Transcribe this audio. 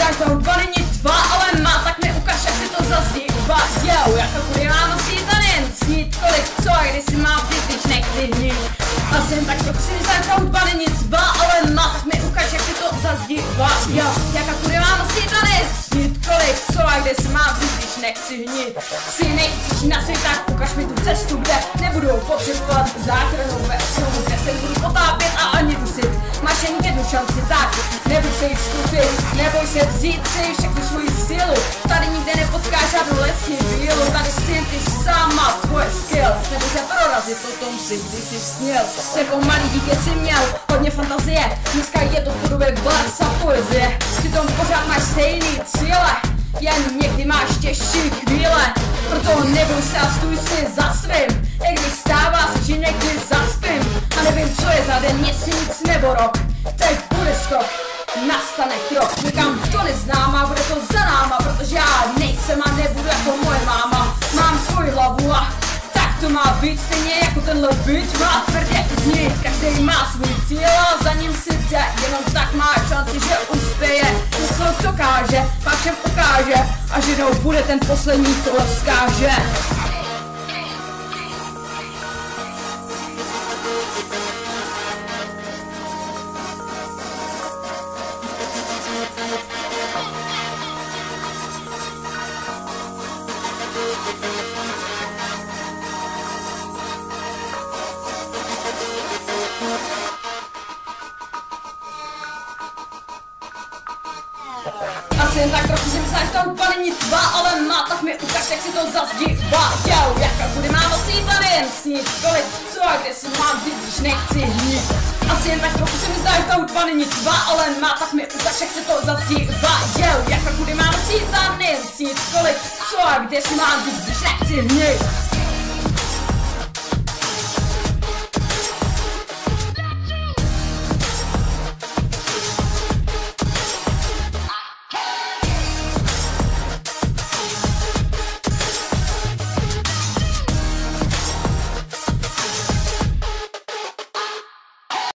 každou dva není tva, ale má, tak mi ukaž, jak si to zazdívá. Jo, jako kudy mám nosí to jen snít, kolik co a kdy si mám vzít, když nechci hnít. A jsem tak trochu si myslím, každou dva není tva, ale má, tak mi ukaž, jak si to zazdívá. Jo, jako kudy mám nosí to jen snít, kolik co a kdy si mám vzít, když nechci hnít. Si nechceš na svět, tak ukaž mi tu cestu, kde nebudou potřebovat záchranou vesnou, kde se nebudu potápět a ani dusit. Máš jen jednu šanci, tak neboj se jich zkusit, neboj se vzít si všechnu svoji sílu. Tady nikde nepotkáš žádnou lesní vílu, tady si ty sama svoje skills. Neboj se prorazit o tom si, když jsi snil. Jako malý dítě jsi měl hodně fantazie, dneska je to v podobě bars a poezie. Přitom pořád máš stejný cíle, jen někdy máš těžší chvíle. Proto neboj se a stůj si za svým, i když stává se, že někdy zaspím. A nevím, co je za den, měsíc nebo rok, teď bude skok, nastane krok. Někam to neznám a bude to za náma, protože já nejsem a nebudu jako moje máma. Mám svoji hlavu a tak to má být, stejně jako tenhle beat má tvrdě znít. Každý má svůj cíl a za ním si jde, jenom tak má šanci, že uspěje. Něco dokáže, pak všem ukáže a že jednou bude ten poslední, co rozkáže. Asi jen tak trochu si myslím, že to úplně není tva, ale má, tak mi ukaž, jak si to zazdívá. Jo, jako kudy mám nosít a jen snít, kolik co a kde si mám vzít, když nechci hnít. Asi jen tak trochu si myslím, že to úplně není tva, ale má, tak mi ukaž, jak si to zazdívá. Jo, jako kudy mám nosít a jen snít, kolik co a kde si mám vzít, když nechci hnít.